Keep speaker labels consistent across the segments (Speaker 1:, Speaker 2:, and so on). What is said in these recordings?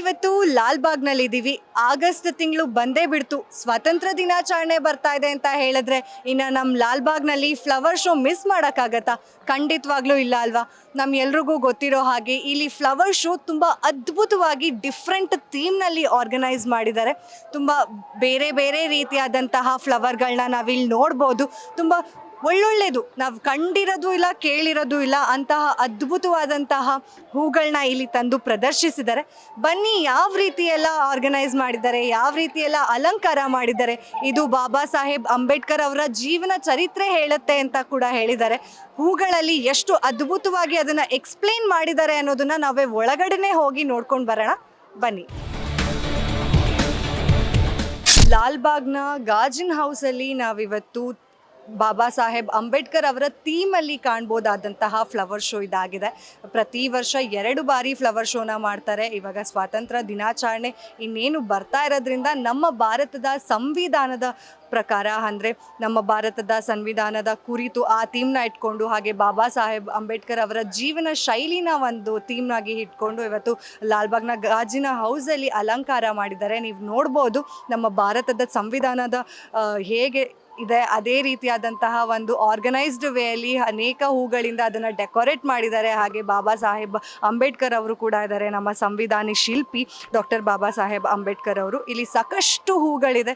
Speaker 1: ನಾವಿವತ್ತು ಲಾಲ್ಬಾಗ್ನಲ್ಲಿ ಇದ್ದೀವಿ. ಆಗಸ್ಟ್ ತಿಂಗಳು ಬಂದೇ ಬಿಡ್ತು, ಸ್ವಾತಂತ್ರ್ಯ ದಿನಾಚರಣೆ ಬರ್ತಾ ಇದೆ ಅಂತ ಹೇಳಿದ್ರೆ ಇನ್ನು ನಮ್ಮ ಲಾಲ್ಬಾಗ್ನಲ್ಲಿ ಫ್ಲವರ್ ಶೋ ಮಿಸ್ ಮಾಡೋಕ್ಕಾಗತ್ತಾ? ಖಂಡಿತವಾಗ್ಲೂ ಇಲ್ಲ ಅಲ್ವಾ. ಎಲ್ರಿಗೂ ಗೊತ್ತಿರೋ ಹಾಗೆ ಇಲ್ಲಿ ಫ್ಲವರ್ ಶೋ ತುಂಬ ಅದ್ಭುತವಾಗಿ ಡಿಫ್ರೆಂಟ್ ಥೀಮ್ನಲ್ಲಿ ಆರ್ಗನೈಸ್ ಮಾಡಿದ್ದಾರೆ. ತುಂಬ ಬೇರೆ ಬೇರೆ ರೀತಿಯಾದಂತಹ ಫ್ಲವರ್ಗಳನ್ನ ನಾವಿಲ್ಲಿ ನೋಡ್ಬೋದು. ತುಂಬ ಒಳ್ಳೊಳ್ಳೆಯದು, ನಾವು ಕಂಡಿರೋದು ಇಲ್ಲ ಕೇಳಿರೋದು ಇಲ್ಲ ಅಂತಹ ಅದ್ಭುತವಾದಂತಹ ಹೂಗಳನ್ನ ಇಲ್ಲಿ ತಂದು ಪ್ರದರ್ಶಿಸಿದ್ದಾರೆ. ಬನ್ನಿ, ಯಾವ ರೀತಿ ಎಲ್ಲ ಆರ್ಗನೈಸ್ ಮಾಡಿದ್ದಾರೆ, ಯಾವ ರೀತಿ ಎಲ್ಲ ಅಲಂಕಾರ ಮಾಡಿದ್ದಾರೆ, ಇದು ಬಾಬಾ ಸಾಹೇಬ್ ಅಂಬೇಡ್ಕರ್ ಅವರ ಜೀವನ ಚರಿತ್ರೆ ಹೇಳುತ್ತೆ ಅಂತ ಕೂಡ ಹೇಳಿದ್ದಾರೆ. ಹೂಗಳಲ್ಲಿ ಎಷ್ಟು ಅದ್ಭುತವಾಗಿ ಅದನ್ನು ಎಕ್ಸ್ಪ್ಲೇನ್ ಮಾಡಿದ್ದಾರೆ ಅನ್ನೋದನ್ನ ನಾವೇ ಒಳಗಡೆನೆ ಹೋಗಿ ನೋಡ್ಕೊಂಡು ಬರೋಣ. ಬನ್ನಿ. ಲಾಲ್ಬಾಗ್ನ ಗಾಜಿನ್ ಹೌಸಲ್ಲಿ ನಾವಿವತ್ತು ಬಾಬಾ ಸಾಹೇಬ್ ಅಂಬೇಡ್ಕರ್ ಅವರ ಥೀಮಲ್ಲಿ ಕಾಣ್ಬೋದಾದಂತಹ ಫ್ಲವರ್ ಶೋ ಇದಾಗಿದೆ. ಪ್ರತಿ ವರ್ಷ 2 ಬಾರಿ ಫ್ಲವರ್ ಶೋನ ಮಾಡ್ತಾರೆ. ಇವಾಗ ಸ್ವಾತಂತ್ರ್ಯ ದಿನಾಚರಣೆ ಇನ್ನೇನು ಬರ್ತಾ ಇರೋದ್ರಿಂದ ನಮ್ಮ ಭಾರತದ ಸಂವಿಧಾನದ ಪ್ರಕಾರ, ಅಂದರೆ ನಮ್ಮ ಭಾರತದ ಸಂವಿಧಾನದ ಕುರಿತು ಆ ಥೀಮ್ನ ಇಟ್ಕೊಂಡು, ಹಾಗೆ ಬಾಬಾ ಸಾಹೇಬ್ ಅಂಬೇಡ್ಕರ್ ಅವರ ಜೀವನ ಶೈಲಿನ ಒಂದು ಥೀಮ್ನಾಗಿ ಇಟ್ಕೊಂಡು ಇವತ್ತು ಲಾಲ್ಬಾಗ್ನ ಗಾಜಿನ ಹೌಸಲ್ಲಿ ಅಲಂಕಾರ ಮಾಡಿದ್ದಾರೆ. ನೀವು ನೋಡ್ಬೋದು ನಮ್ಮ ಭಾರತದ ಸಂವಿಧಾನದ ಹೇಗೆ ಇದೆ ಅದೇ ರೀತಿಯಾದಂತಹ ಒಂದು ಆರ್ಗನೈಸ್ಡ್ ವೇಯಲ್ಲಿ ಅನೇಕ ಹೂಗಳಿಂದ ಅದನ್ನು ಡೆಕೋರೇಟ್ ಮಾಡಿದ್ದಾರೆ. ಹಾಗೆ ಬಾಬಾ ಸಾಹೇಬ್ ಅಂಬೇಡ್ಕರ್ ಅವರು ಕೂಡ ಇದ್ದಾರೆ, ನಮ್ಮ ಸಂವಿಧಾನಿ ಶಿಲ್ಪಿ ಡಾಕ್ಟರ್ ಬಾಬಾ ಸಾಹೇಬ್ ಅಂಬೇಡ್ಕರ್ ಅವರು. ಇಲ್ಲಿ ಸಾಕಷ್ಟು ಹೂಗಳಿದೆ,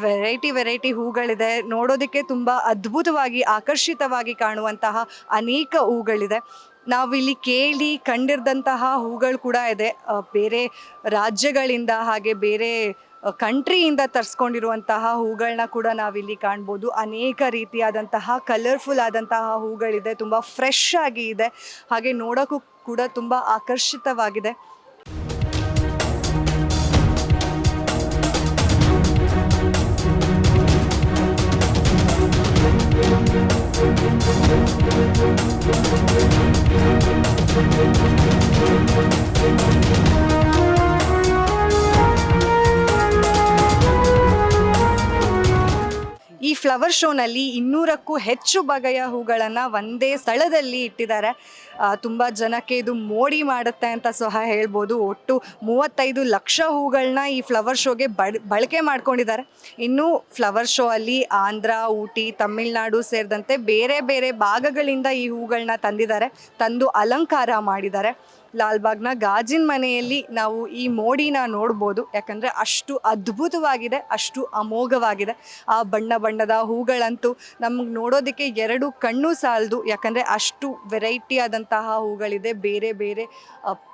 Speaker 1: ವೆರೈಟಿ ಹೂಗಳಿದೆ. ನೋಡೋದಕ್ಕೆ ತುಂಬ ಅದ್ಭುತವಾಗಿ ಆಕರ್ಷಿತವಾಗಿ ಕಾಣುವಂತಹ ಅನೇಕ ಹೂಗಳಿದೆ. ನಾವಿಲ್ಲಿ ಕೇಳಿ ಕಂಡಿರದಂತಹ ಹೂಗಳು ಕೂಡ ಇದೆ, ಬೇರೆ ರಾಜ್ಯಗಳಿಂದ ಹಾಗೆ ಬೇರೆ ಕಂಟ್ರಿಯಿಂದ ತರಿಸ್ಕೊಂಡಿರುವಂತಹ ಹೂಗಳನ್ನ ಕೂಡ ನಾವಿಲ್ಲಿ ಕಾಣ್ಬೋದು. ಅನೇಕ ರೀತಿಯಾದಂತಹ ಕಲರ್ಫುಲ್ ಆದಂತಹ ಹೂಗಳಿದೆ, ತುಂಬ ಫ್ರೆಶ್ ಆಗಿ ಇದೆ, ಹಾಗೆ ನೋಡೋಕ್ಕೂ ಕೂಡ ತುಂಬ ಆಕರ್ಷಿತವಾಗಿದೆ. ಈ ಫ್ಲವರ್ ಶೋನಲ್ಲಿ 200ಕ್ಕೂ ಹೆಚ್ಚು ಬಗೆಯ ಹೂಗಳನ್ನು ಒಂದೇ ಸ್ಥಳದಲ್ಲಿ ಇಟ್ಟಿದ್ದಾರೆ. ತುಂಬ ಜನಕ್ಕೆ ಇದು ಮೋಡಿ ಮಾಡುತ್ತೆ ಅಂತ ಸಹ ಹೇಳ್ಬೋದು. ಒಟ್ಟು 35 ಲಕ್ಷ ಹೂಗಳನ್ನ ಈ ಫ್ಲವರ್ ಶೋಗೆ ಬಳಕೆ ಮಾಡ್ಕೊಂಡಿದ್ದಾರೆ. ಇನ್ನು ಫ್ಲವರ್ ಶೋ ಅಲ್ಲಿ ಆಂಧ್ರ, ಊಟಿ, ತಮಿಳುನಾಡು ಸೇರಿದಂತೆ ಬೇರೆ ಬೇರೆ ಭಾಗಗಳಿಂದ ಈ ಹೂಗಳನ್ನ ತಂದು ಅಲಂಕಾರ ಮಾಡಿದ್ದಾರೆ. ಲಾಲ್ಬಾಗ್ನ ಗಾಜಿನ ಮನೆಯಲ್ಲಿ ನಾವು ಈ ಮೋಡಿನ ನೋಡ್ಬೋದು, ಯಾಕಂದರೆ ಅಷ್ಟು ಅದ್ಭುತವಾಗಿದೆ, ಅಷ್ಟು ಅಮೋಘವಾಗಿದೆ. ಆ ಬಣ್ಣದ ಹೂಗಳಂತೂ ನಮಗೆ ನೋಡೋದಕ್ಕೆ 2 ಕಣ್ಣು ಸಾಲದು, ಯಾಕಂದರೆ ಅಷ್ಟು ವೆರೈಟಿ ಆದಂತಹ ಹೂಗಳಿದೆ. ಬೇರೆ ಬೇರೆ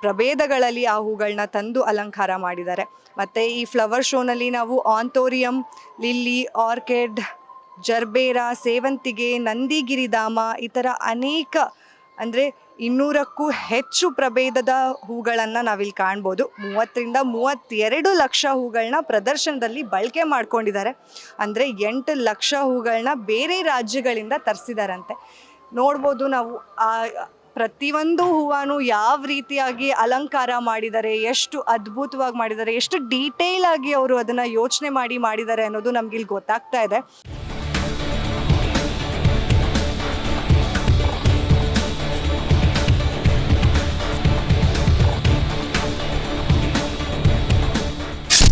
Speaker 1: ಪ್ರಭೇದಗಳಲ್ಲಿ ಆ ಹೂಗಳನ್ನ ತಂದು ಅಲಂಕಾರ ಮಾಡಿದ್ದಾರೆ. ಮತ್ತು ಈ ಫ್ಲವರ್ ಶೋನಲ್ಲಿ ನಾವು ಆಂಥೋರಿಯಂ, ಲಿಲ್ಲಿ, ಆರ್ಕಿಡ್, ಜರ್ಬೇರಾ, ಸೇವಂತಿಗೆ, ನಂದಿಗಿರಿಧಾಮ ಈ ಥರ ಅನೇಕ, ಅಂದರೆ 200ಕ್ಕೂ ಹೆಚ್ಚು ಪ್ರಭೇದದ ಹೂಗಳನ್ನು ನಾವಿಲ್ಲಿ ಕಾಣ್ಬೋದು. 30ರಿಂದ 32 ಲಕ್ಷ ಹೂಗಳನ್ನ ಪ್ರದರ್ಶನದಲ್ಲಿ ಬಳಕೆ ಮಾಡ್ಕೊಂಡಿದ್ದಾರೆ. ಅಂದರೆ 8 ಲಕ್ಷ ಹೂಗಳನ್ನ ಬೇರೆ ರಾಜ್ಯಗಳಿಂದ ತರಿಸಿದಾರಂತೆ. ನೋಡ್ಬೋದು ನಾವು ಆ ಪ್ರತಿಯೊಂದು ಹೂವನ್ನು ಯಾವ ರೀತಿಯಾಗಿ ಅಲಂಕಾರ ಮಾಡಿದ್ದಾರೆ, ಎಷ್ಟು ಅದ್ಭುತವಾಗಿ ಮಾಡಿದ್ದಾರೆ, ಎಷ್ಟು ಡೀಟೇಲ್ ಆಗಿ ಅವರು ಅದನ್ನು ಯೋಚನೆ ಮಾಡಿದ್ದಾರೆ ಅನ್ನೋದು ನಮಗಿಲ್ಲಿ ಗೊತ್ತಾಗ್ತಾ ಇದೆ.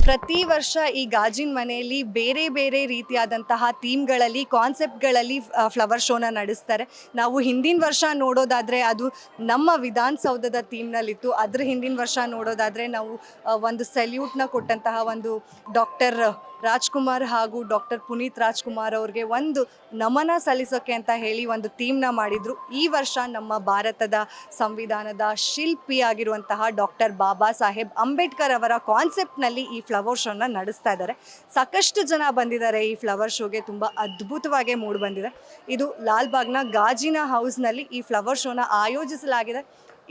Speaker 1: ಪ್ರತಿ ವರ್ಷ ಈ ಗಾಜಿನ ಮನೆಯಲ್ಲಿ ಬೇರೆ ಬೇರೆ ರೀತಿಯಾದಂತಹ ಥೀಮ್ಗಳಲ್ಲಿ, ಕಾನ್ಸೆಪ್ಟ್ಗಳಲ್ಲಿ ಫ್ಲವರ್ ಶೋನ ನಡೆಸ್ತಾರೆ. ನಾವು ಹಿಂದಿನ ವರ್ಷ ನೋಡೋದಾದರೆ ಅದು ನಮ್ಮ ವಿಧಾನಸೌಧದ ಥೀಮ್ನಲ್ಲಿತ್ತು. ಅದ್ರ ಹಿಂದಿನ ವರ್ಷ ನೋಡೋದಾದರೆ ನಾವು ಒಂದು ಸೆಲ್ಯೂಟ್ನ ಕೊಟ್ಟಂತಹ ಒಂದು ಡಾಕ್ಟರ್ ರಾಜ್ಕುಮಾರ್ ಹಾಗೂ ಡಾಕ್ಟರ್ ಪುನೀತ್ ರಾಜ್ಕುಮಾರ್ ಅವ್ರಿಗೆ ಒಂದು ನಮನ ಸಲ್ಲಿಸೋಕ್ಕೆ ಅಂತ ಹೇಳಿ ಒಂದು ಥೀಮ್ನ ಮಾಡಿದರು. ಈ ವರ್ಷ ನಮ್ಮ ಭಾರತದ ಸಂವಿಧಾನದ ಶಿಲ್ಪಿಯಾಗಿರುವಂತಹ ಡಾಕ್ಟರ್ ಬಾಬಾ ಸಾಹೇಬ್ ಅಂಬೇಡ್ಕರ್ ಅವರ ಕಾನ್ಸೆಪ್ಟ್ನಲ್ಲಿ ಈ ಫ್ಲವರ್ ಶೋನ ನಡೆಸ್ತಾ ಇದ್ದಾರೆ. ಸಾಕಷ್ಟು ಜನ ಬಂದಿದ್ದಾರೆ ಈ ಫ್ಲವರ್ ಶೋಗೆ, ತುಂಬ ಅದ್ಭುತವಾಗಿ ಮೂಡಿ ಬಂದಿದೆ. ಇದು ಲಾಲ್ಬಾಗ್ನ ಗಾಜಿನ ಹೌಸ್ನಲ್ಲಿ ಈ ಫ್ಲವರ್ ಶೋನ ಆಯೋಜಿಸಲಾಗಿದೆ.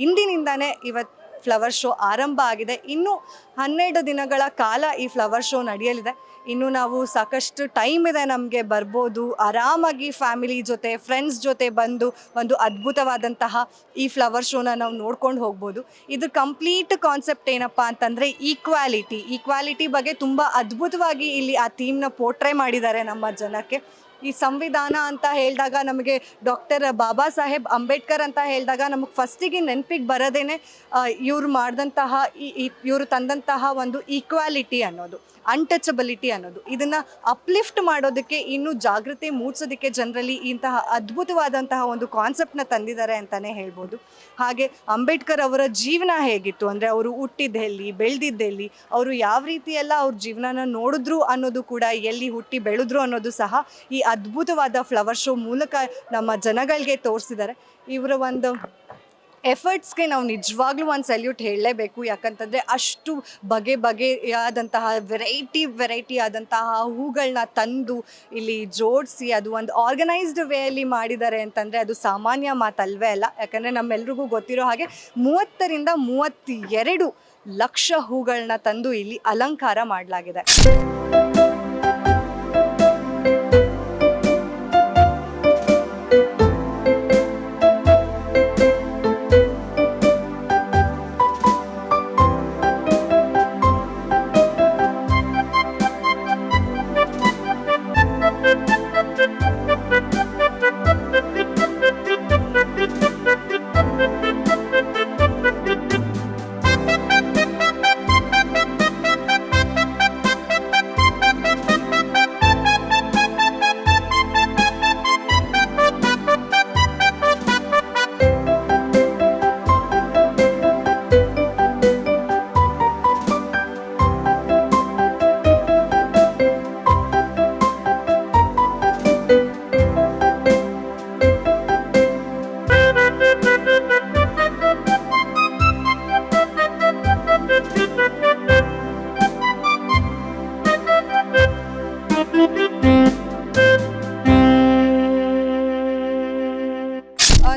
Speaker 1: ಇಂದಿನಿಂದನೇ ಇವತ್ತು ಫ್ಲವರ್ ಶೋ ಆರಂಭ ಆಗಿದೆ. ಇನ್ನು 12 ದಿನಗಳ ಕಾಲ ಈ ಫ್ಲವರ್ ಶೋ ನಡೆಯಲಿದೆ. ಇನ್ನು ನಾವು ಸಾಕಷ್ಟು ಟೈಮ್ ಇದೆ, ನಮಗೆ ಬರ್ಬೋದು, ಆರಾಮಾಗಿ ಫ್ಯಾಮಿಲಿ ಜೊತೆ ಫ್ರೆಂಡ್ಸ್ ಜೊತೆ ಬಂದು ಒಂದು ಅದ್ಭುತವಾದಂತಹ ಈ ಫ್ಲವರ್ ಶೋನ ನಾವು ನೋಡ್ಕೊಂಡು ಹೋಗ್ಬೋದು. ಇದು ಕಂಪ್ಲೀಟ್ ಕಾನ್ಸೆಪ್ಟ್ ಏನಪ್ಪ ಅಂತಂದರೆ ಈಕ್ವಾಲಿಟಿ ಬಗ್ಗೆ ತುಂಬ ಅದ್ಭುತವಾಗಿ ಇಲ್ಲಿ ಆ ಥೀಮ್ನ ಪೋರ್ಟ್ರೇ ಮಾಡಿದ್ದಾರೆ ನಮ್ಮ ಜನಕ್ಕೆ. ಈ ಸಂವಿಧಾನ ಅಂತ ಹೇಳಿದಾಗ ನಮಗೆ ಡಾಕ್ಟರ್ ಬಾಬಾ ಸಾಹೇಬ್ ಅಂಬೇಡ್ಕರ್ ಅಂತ ಹೇಳಿದಾಗ ನಮಗೆ ಫಸ್ಟಿಗೆ ನೆನಪಿಗೆ ಬರೋದೇನೆ ಇವರು ಮಾಡಿದಂತಹ ಇವರು ತಂದಂತಹ ಒಂದು ಈಕ್ವಾಲಿಟಿ ಅನ್ನೋದು, ಅನ್ಟಚಬಿಲಿಟಿ ಅನ್ನೋದು. ಇದನ್ನು ಅಪ್ಲಿಫ್ಟ್ ಮಾಡೋದಕ್ಕೆ, ಇನ್ನೂ ಜಾಗೃತಿ ಮೂಡಿಸೋದಕ್ಕೆ ಜನರಲ್ಲಿ ಇಂತಹ ಅದ್ಭುತವಾದಂತಹ ಒಂದು ಕಾನ್ಸೆಪ್ಟ್ನ ತಂದಿದ್ದಾರೆ ಅಂತಲೇ ಹೇಳ್ಬೋದು. ಹಾಗೆ ಅಂಬೇಡ್ಕರ್ ಅವರ ಜೀವನ ಹೇಗಿತ್ತು ಅಂದರೆ, ಅವರು ಹುಟ್ಟಿದ್ದೆಲ್ಲಿ, ಬೆಳೆದಿದ್ದೆಲ್ಲಿ, ಅವರು ಯಾವ ರೀತಿ ಎಲ್ಲ ಅವ್ರ ಜೀವನನ ನೋಡಿದ್ರು ಅನ್ನೋದು ಕೂಡ, ಎಲ್ಲಿ ಹುಟ್ಟಿ ಬೆಳೆದ್ರು ಅನ್ನೋದು ಸಹ ಈ ಅದ್ಭುತವಾದ ಫ್ಲವರ್ ಶೋ ಮೂಲಕ ನಮ್ಮ ಜನಗಳಿಗೆ ತೋರಿಸಿದ್ದಾರೆ. ಇವರ ಒಂದು ಎಫರ್ಟ್ಸ್ಗೆ ನಾವು ನಿಜವಾಗ್ಲೂ ಒಂದು ಸಲ್ಯೂಟ್ ಹೇಳಲೇಬೇಕು. ಯಾಕಂತಂದರೆ ಅಷ್ಟು ಬಗೆಯಾದಂತಹ ವೆರೈಟಿ ಆದಂತಹ ಹೂಗಳನ್ನ ತಂದು ಇಲ್ಲಿ ಜೋಡಿಸಿ ಅದು ಒಂದು ಆರ್ಗನೈಸ್ಡ್ ವೇಯಲ್ಲಿ ಮಾಡಿದ್ದಾರೆ ಅಂತಂದರೆ ಅದು ಸಾಮಾನ್ಯ ಮಾತಲ್ವೇ ಅಲ್ಲ. ಯಾಕಂದರೆ ನಮ್ಮೆಲ್ರಿಗೂ ಗೊತ್ತಿರೋ ಹಾಗೆ 30 ರಿಂದ 32 ಲಕ್ಷ ಹೂಗಳನ್ನ ತಂದು ಇಲ್ಲಿ ಅಲಂಕಾರ ಮಾಡಲಾಗಿದೆ.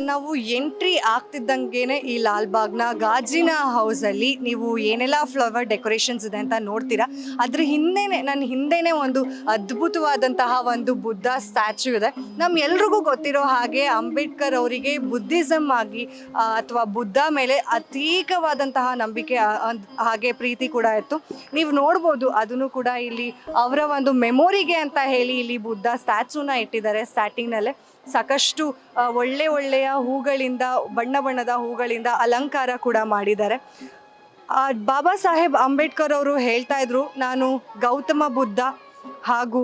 Speaker 1: ನಾವು ಎಂಟ್ರಿ ಆಗ್ತಿದ್ದಂಗೆ ಈ ಲಾಲ್ಬಾಗ್ನ ಗಾಜಿನ ಹೌಸಲ್ಲಿ ನೀವು ಏನೆಲ್ಲ ಫ್ಲವರ್ ಡೆಕೋರೇಷನ್ಸ್ ಇದೆ ಅಂತ ನೋಡ್ತೀರಾ. ಅದ್ರ ನನ್ನ ಹಿಂದೆನೇ ಒಂದು ಅದ್ಭುತವಾದಂತಹ ಒಂದು ಬುದ್ಧ ಸ್ಟ್ಯಾಚ್ಯೂ ಇದೆ. ಎಲ್ರಿಗೂ ಗೊತ್ತಿರೋ ಹಾಗೆ ಅಂಬೇಡ್ಕರ್ ಅವರಿಗೆ ಬುದ್ಧಿಸಮ್ ಆಗಿ ಅಥವಾ ಬುದ್ಧ ಮೇಲೆ ಅತೀಕವಾದಂತಹ ನಂಬಿಕೆ ಹಾಗೆ ಪ್ರೀತಿ ಕೂಡ ಇತ್ತು. ನೀವು ನೋಡ್ಬೋದು, ಅದನ್ನು ಕೂಡ ಇಲ್ಲಿ ಅವರ ಒಂದು ಮೆಮೊರಿಗೆ ಅಂತ ಹೇಳಿ ಇಲ್ಲಿ ಬುದ್ಧ ಸ್ಟ್ಯಾಚ್ಯೂನ ಇಟ್ಟಿದ್ದಾರೆ. ಸ್ಟಾರ್ಟಿಂಗ್ನಲ್ಲೇ ಸಾಕಷ್ಟು ಒಳ್ಳೆಯ ಹೂಗಳಿಂದ, ಬಣ್ಣದ ಹೂಗಳಿಂದ ಅಲಂಕಾರ ಕೂಡ ಮಾಡಿದ್ದಾರೆ. ಬಾಬಾ ಸಾಹೇಬ್ ಅಂಬೇಡ್ಕರ್ ಅವರು ಹೇಳ್ತಾ ಇದ್ರು, ನಾನು ಗೌತಮ ಬುದ್ಧ ಹಾಗೂ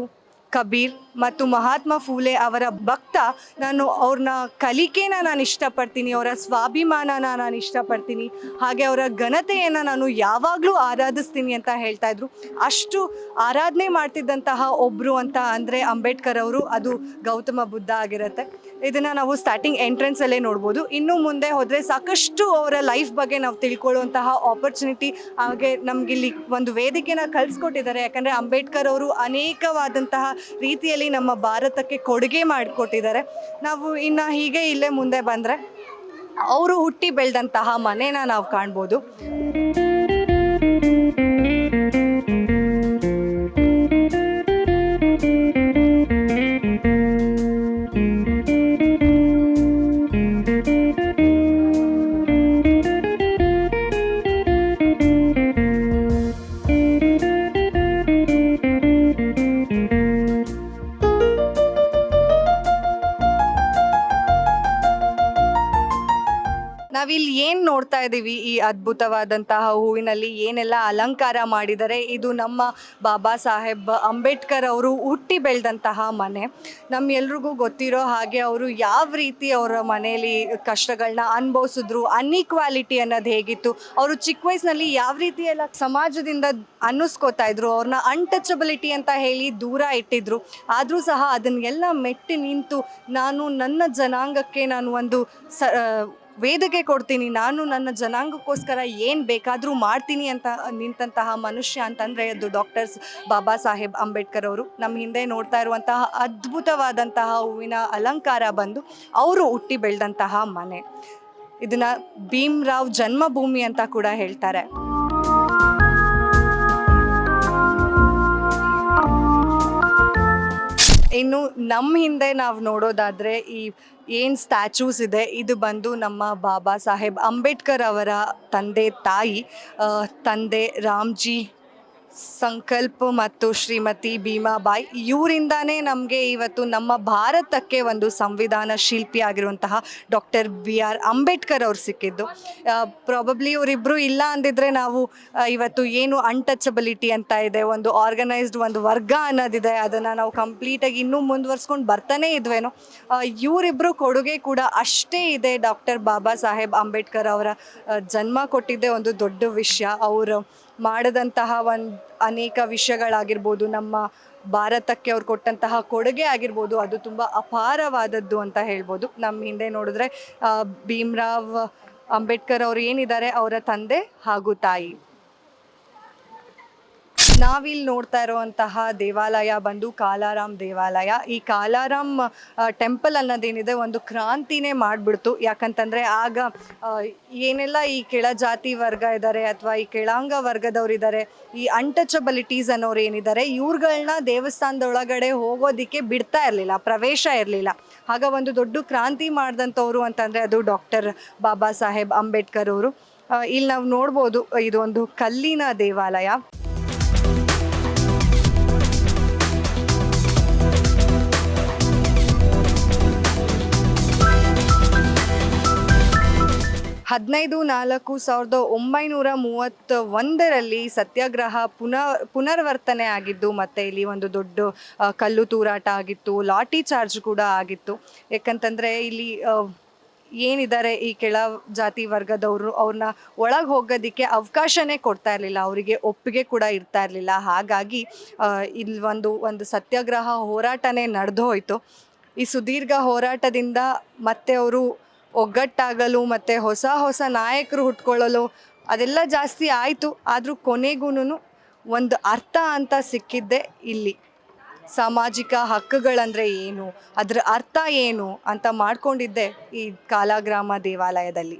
Speaker 1: ಕಬೀರ್ ಮತ್ತು ಮಹಾತ್ಮ ಫೂಲೆ ಅವರ ಭಕ್ತ. ನಾನು ಅವ್ರನ್ನ ಕಲಿಕೆನ ನಾನು ಇಷ್ಟಪಡ್ತೀನಿ, ಅವರ ಸ್ವಾಭಿಮಾನನ ನಾನು ಇಷ್ಟಪಡ್ತೀನಿ, ಹಾಗೆ ಅವರ ಘನತೆಯನ್ನು ನಾನು ಯಾವಾಗಲೂ ಆರಾಧಿಸ್ತೀನಿ ಅಂತ ಹೇಳ್ತಾ ಇದ್ರು. ಅಷ್ಟು ಆರಾಧನೆ ಮಾಡ್ತಿದ್ದಂತಹ ಒಬ್ಬರು ಅಂತ ಅಂದರೆ ಅಂಬೇಡ್ಕರ್ ಅವರು, ಅದು ಗೌತಮ ಬುದ್ಧ ಆಗಿರುತ್ತೆ. ಇದನ್ನು ನಾವು ಸ್ಟಾರ್ಟಿಂಗ್ ಎಂಟ್ರೆನ್ಸಲ್ಲೇ ನೋಡ್ಬೋದು. ಇನ್ನು ಮುಂದೆ ಹೋದರೆ ಸಾಕಷ್ಟು ಅವರ ಲೈಫ್ ಬಗ್ಗೆ ನಾವು ತಿಳ್ಕೊಳ್ಳುವಂತಹ ಆಪರ್ಚುನಿಟಿ, ಹಾಗೆ ನಮಗಿಲ್ಲಿ ಒಂದು ವೇದಿಕೆನ ಕಲಿಸ್ಕೊಟ್ಟಿದ್ದಾರೆ. ಯಾಕಂದರೆ ಅಂಬೇಡ್ಕರ್ ಅವರು ಅನೇಕವಾದಂತಹ ರೀತಿಯಲ್ಲಿ ನಮ್ಮ ಭಾರತಕ್ಕೆ ಕೊಡುಗೆ ಮಾಡಿಕೊಟ್ಟಿದ್ದಾರೆ. ನಾವು ಇನ್ನು ಹೀಗೆ ಇಲ್ಲೇ ಮುಂದೆ ಬಂದರೆ ಅವರು ಹುಟ್ಟಿ ಬೆಳೆದಂತಹ ಮನೆನ ನಾವು ಕಾಣ್ಬೋದು. ನಾವಿಲ್ಲಿ ಏನು ನೋಡ್ತಾ ಇದ್ದೀವಿ, ಈ ಅದ್ಭುತವಾದಂತಹ ಹೂವಿನಲ್ಲಿ ಏನೆಲ್ಲ ಅಲಂಕಾರ ಮಾಡಿದ್ದಾರೆ, ಇದು ನಮ್ಮ ಬಾಬಾ ಸಾಹೇಬ್ ಅಂಬೇಡ್ಕರ್ ಅವರು ಹುಟ್ಟಿ ಬೆಳೆದಂತಹ ಮನೆ. ನಮ್ಮೆಲ್ರಿಗೂ ಗೊತ್ತಿರೋ ಹಾಗೆ ಅವರು ಯಾವ ರೀತಿ ಅವರ ಮನೆಯಲ್ಲಿ ಕಷ್ಟಗಳನ್ನ ಅನುಭವಿಸಿದ್ರು, ಅನ್ಈಕ್ವಾಲಿಟಿ ಅನ್ನೋದು ಹೇಗಿತ್ತು, ಅವರು ಚಿಕ್ಕ ವಯಸ್ಸಿನಲ್ಲಿ ಯಾವ ರೀತಿ ಎಲ್ಲ ಸಮಾಜದಿಂದ ಅನ್ನಿಸ್ಕೋತಾ ಇದ್ರು, ಅವ್ರನ್ನ ಅನ್ಟಚಬಿಲಿಟಿ ಅಂತ ಹೇಳಿ ದೂರ ಇಟ್ಟಿದ್ರು. ಆದರೂ ಸಹ ಅದನ್ನೆಲ್ಲ ಮೆಟ್ಟಿ ನಿಂತು ನಾನು ನನ್ನ ಜನಾಂಗಕ್ಕೆ ನಾನು ಒಂದು ವೇದಿಕೆ ಕೊಡ್ತೀನಿ, ನಾನು ನನ್ನ ಜನಾಂಗಕ್ಕೋಸ್ಕರ ಏನು ಬೇಕಾದರೂ ಮಾಡ್ತೀನಿ ಅಂತ ನಿಂತಹ ಮನುಷ್ಯ ಅಂತಂದರೆ ಅದು ಡಾಕ್ಟರ್ಸ್ ಬಾಬಾ ಸಾಹೇಬ್ ಅಂಬೇಡ್ಕರ್ ಅವರು. ನಮ್ಮ ಹಿಂದೆ ನೋಡ್ತಾ ಇರುವಂತಹ ಅದ್ಭುತವಾದಂತಹ ಹೂವಿನ ಅಲಂಕಾರ ಬಂದು ಅವರು ಹುಟ್ಟಿ ಬೆಳೆದಂತಹ ಮನೆ. ಇದನ್ನು ಭೀಮ್ರಾವ್ ಜನ್ಮಭೂಮಿ ಅಂತ ಕೂಡ ಹೇಳ್ತಾರೆ. ಇನ್ನು ನಮ್ಮ ಹಿಂದೆ ನಾವು ನೋಡೋದಾದರೆ ಈ ಏನು ಸ್ಟ್ಯಾಚ್ಯೂಸ್ ಇದೆ ಇದು ಬಂದು ನಮ್ಮ ಬಾಬಾ ಸಾಹೇಬ್ ಅಂಬೇಡ್ಕರ್ ಅವರ ತಂದೆ ತಾಯಿ ತಂದೆ ರಾಮ್ಜಿ ಸಂಕಲ್ಪ ಮತ್ತು ಶ್ರೀಮತಿ ಭೀಮಾಬಾಯಿ ಇವರಿಂದಾನೇ ನಮಗೆ ಇವತ್ತು ನಮ್ಮ ಭಾರತಕ್ಕೆ ಒಂದು ಸಂವಿಧಾನ ಶಿಲ್ಪಿ ಆಗಿರುವಂತಹ ಡಾಕ್ಟರ್ BR ಅಂಬೇಡ್ಕರ್ ಅವ್ರು ಸಿಕ್ಕಿದ್ದು. ಪ್ರಾಬಬ್ಲಿ ಇವರಿಬ್ಬರು ಇಲ್ಲ ಅಂದಿದ್ರೆ ನಾವು ಇವತ್ತು ಏನು ಅನ್ಟಚಬಿಲಿಟಿ ಅಂತ ಇದೆ, ಒಂದು ಆರ್ಗನೈಸ್ಡ್ ಒಂದು ವರ್ಗ ಅನ್ನೋದಿದೆ, ಅದನ್ನು ನಾವು ಕಂಪ್ಲೀಟಾಗಿ ಇನ್ನೂ ಮುಂದುವರ್ಸ್ಕೊಂಡು ಬರ್ತಾನೆ ಇದ್ವೇನೋ. ಇವರಿಬ್ಬರು ಕೊಡುಗೆ ಕೂಡ ಅಷ್ಟೇ ಇದೆ. ಡಾಕ್ಟರ್ ಬಾಬಾ ಸಾಹೇಬ್ ಅಂಬೇಡ್ಕರ್ ಅವರ ಜನ್ಮ ಕೊಟ್ಟಿದ್ದೇ ಒಂದು ದೊಡ್ಡ ವಿಷಯ. ಅವರು ಮಾಡಿದಂತಹ ಅನೇಕ ವಿಷಯಗಳಾಗಿರ್ಬೋದು, ನಮ್ಮ ಭಾರತಕ್ಕೆ ಅವ್ರು ಕೊಟ್ಟಂತಹ ಕೊಡುಗೆ ಆಗಿರ್ಬೋದು, ಅದು ತುಂಬ ಅಪಾರವಾದದ್ದು ಅಂತ ಹೇಳ್ಬೋದು. ನಮ್ಮ ಹಿಂದೆ ನೋಡಿದ್ರೆ ಭೀಮ್ರಾವ್ ಅಂಬೇಡ್ಕರ್ ಅವರು ಏನಿದ್ದಾರೆ ಅವರ ತಂದೆ ಹಾಗೂ ತಾಯಿ. ನಾವಿಲ್ಲಿ ನೋಡ್ತಾ ಇರುವಂತಹ ದೇವಾಲಯ ಬಂದು ಕಾಲಾರಾಮ್ ದೇವಾಲಯ. ಈ ಕಾಲಾರಾಮ್ ಟೆಂಪಲ್ ಅನ್ನೋದೇನಿದೆ ಒಂದು ಕ್ರಾಂತಿನೇ ಮಾಡಿಬಿಡ್ತು. ಯಾಕಂತಂದರೆ ಆಗ ಏನೆಲ್ಲ ಈ ಕೆಳ ಜಾತಿ ವರ್ಗ ಇದ್ದಾರೆ ಅಥವಾ ಈ ಕೆಳಾಂಗ ವರ್ಗದವರಿದ್ದಾರೆ, ಈ ಅನ್ಟಚಬಿಲಿಟೀಸ್ ಅನ್ನೋರು ಏನಿದ್ದಾರೆ, ಇವ್ರುಗಳನ್ನ ದೇವಸ್ಥಾನದೊಳಗಡೆ ಹೋಗೋದಕ್ಕೆ ಬಿಡ್ತಾ ಇರಲಿಲ್ಲ, ಪ್ರವೇಶ ಇರಲಿಲ್ಲ. ಆಗ ಒಂದು ದೊಡ್ಡ ಕ್ರಾಂತಿ ಮಾಡಿದಂಥವ್ರು ಅಂತಂದರೆ ಅದು ಡಾಕ್ಟರ್ ಬಾಬಾ ಸಾಹೇಬ್ ಅಂಬೇಡ್ಕರ್ ಅವರು. ಇಲ್ಲಿ ನಾವು ನೋಡ್ಬೋದು, ಇದೊಂದು ಕಲ್ಲಿನ ದೇವಾಲಯ. ಹದಿನೈದು 4/1931 ಸತ್ಯಾಗ್ರಹ ಪುನರ್ವರ್ತನೆ ಆಗಿದ್ದು, ಮತ್ತು ಇಲ್ಲಿ ಒಂದು ದೊಡ್ಡ ಕಲ್ಲು ತೂರಾಟ ಆಗಿತ್ತು, ಲಾಠಿ ಚಾರ್ಜ್ ಕೂಡ ಆಗಿತ್ತು. ಯಾಕಂತಂದರೆ ಇಲ್ಲಿ ಏನಿದ್ದಾರೆ ಈ ಕೆಳ ಜಾತಿ ವರ್ಗದವರು, ಅವ್ರನ್ನ ಒಳಗೆ ಹೋಗೋದಕ್ಕೆ ಅವಕಾಶನೇ ಕೊಡ್ತಾ ಇರಲಿಲ್ಲ, ಅವರಿಗೆ ಒಪ್ಪಿಗೆ ಕೂಡ ಇರ್ತಾ ಇರಲಿಲ್ಲ. ಹಾಗಾಗಿ ಇಲ್ಲಿ ಒಂದು ಸತ್ಯಾಗ್ರಹ ಹೋರಾಟನೇ ನಡೆದು ಹೋಯಿತು. ಈ ಸುದೀರ್ಘ ಹೋರಾಟದಿಂದ ಮತ್ತೆ ಅವರು ಒಗ್ಗಟ್ಟಾಗಲು ಮತ್ತು ಹೊಸ ನಾಯಕರು ಹುಟ್ಕೊಳ್ಳಲು ಅದೆಲ್ಲ ಜಾಸ್ತಿ ಆಯಿತು. ಆದರೂ ಕೊನೆಗೂ ಒಂದು ಅರ್ಥ ಅಂತ ಸಿಕ್ಕಿದ್ದೆ ಇಲ್ಲಿ. ಸಾಮಾಜಿಕ ಹಕ್ಕುಗಳಂದರೆ ಏನು, ಅದರ ಅರ್ಥ ಏನು ಅಂತ ಮಾಡ್ಕೊಂಡಿದ್ದೆ ಈ ಕಾಲಾಗ್ರಾಮ ದೇವಾಲಯದಲ್ಲಿ.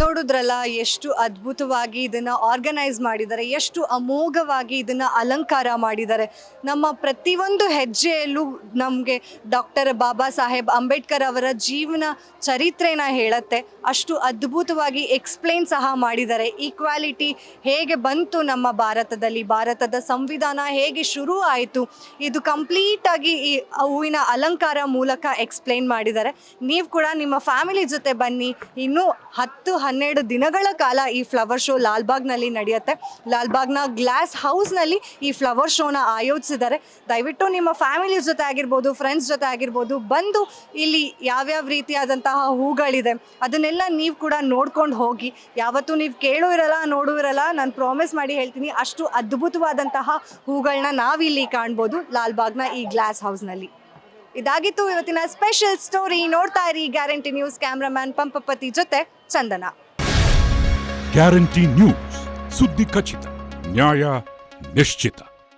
Speaker 1: ನೋಡಿದ್ರಲ್ಲ ಎಷ್ಟು ಅದ್ಭುತವಾಗಿ ಇದನ್ನು ಆರ್ಗನೈಸ್ ಮಾಡಿದ್ದಾರೆ, ಎಷ್ಟು ಅಮೋಘವಾಗಿ ಇದನ್ನು ಅಲಂಕಾರ ಮಾಡಿದ್ದಾರೆ. ನಮ್ಮ ಪ್ರತಿಯೊಂದು ಹೆಜ್ಜೆಯಲ್ಲೂ ನಮಗೆ ಡಾಕ್ಟರ್ ಬಾಬಾ ಸಾಹೇಬ್ ಅಂಬೇಡ್ಕರ್ ಅವರ ಜೀವನ ಚರಿತ್ರೆನ ಹೇಳುತ್ತೆ. ಅಷ್ಟು ಅದ್ಭುತವಾಗಿ ಎಕ್ಸ್ಪ್ಲೇನ್ ಸಹ ಮಾಡಿದ್ದಾರೆ. ಈಕ್ವಾಲಿಟಿ ಹೇಗೆ ಬಂತು ನಮ್ಮ ಭಾರತದಲ್ಲಿ, ಭಾರತದ ಸಂವಿಧಾನ ಹೇಗೆ ಶುರು ಆಯಿತು, ಇದು ಕಂಪ್ಲೀಟಾಗಿ ಈ ಹೂವಿನ ಅಲಂಕಾರ ಮೂಲಕ ಎಕ್ಸ್ಪ್ಲೇನ್ ಮಾಡಿದ್ದಾರೆ. ನೀವು ಕೂಡ ನಿಮ್ಮ ಫ್ಯಾಮಿಲಿ ಜೊತೆ ಬನ್ನಿ. ಇನ್ನೂ 10-12 ದಿನಗಳ ಕಾಲ ಈ ಫ್ಲವರ್ ಶೋ ಲಾಲ್ಬಾಗ್ನಲ್ಲಿ ನಡೆಯುತ್ತೆ. ಲಾಲ್ಬಾಗ್ನ ಗ್ಲಾಸ್ ಹೌಸ್ನಲ್ಲಿ ಈ ಫ್ಲವರ್ ಶೋನ ಆಯೋಜಿಸಿದ್ದಾರೆ. ದಯವಿಟ್ಟು ನಿಮ್ಮ ಫ್ಯಾಮಿಲಿ ಜೊತೆ ಆಗಿರ್ಬೋದು, ಫ್ರೆಂಡ್ಸ್ ಜೊತೆ ಆಗಿರ್ಬೋದು ಬಂದು ಇಲ್ಲಿ ಯಾವ್ಯಾವ ರೀತಿಯಾದಂತಹ ಹೂಗಳಿದೆ ಅದನ್ನೆಲ್ಲ ನೀವು ಕೂಡ ನೋಡ್ಕೊಂಡು ಹೋಗಿ. ಯಾವತ್ತೂ ನೀವು ಕೇಳೂ ಇರಲ್ಲ, ನೋಡೂ ಇರಲ್ಲ, ನಾನು ಪ್ರಾಮಿಸ್ ಮಾಡಿ ಹೇಳ್ತೀನಿ, ಅಷ್ಟು ಅದ್ಭುತವಾದಂತಹ ಹೂಗಳನ್ನ ನಾವಿಲ್ಲಿ ಕಾಣ್ಬೋದು ಲಾಲ್ಬಾಗ್ನ ಈ ಗ್ಲಾಸ್ ಹೌಸ್ನಲ್ಲಿ. ಇದಾಗಿತ್ತು ಇವತ್ತಿನ ಸ್ಪೆಷಲ್ ಸ್ಟೋರಿ. ನೋಡ್ತಾ ಇರಿ ಗ್ಯಾರಂಟಿ ನ್ಯೂಸ್. ಕ್ಯಾಮ್ರಾಮ್ಯಾನ್ ಪಂಪಪತಿ ಜೊತೆ ಚಂದನ.
Speaker 2: ಗ್ಯಾರಂಟಿ ನ್ಯೂಸ್, ಸುದ್ದಿ ಖಚಿತ, ನ್ಯಾಯ ನಿಶ್ಚಿತ.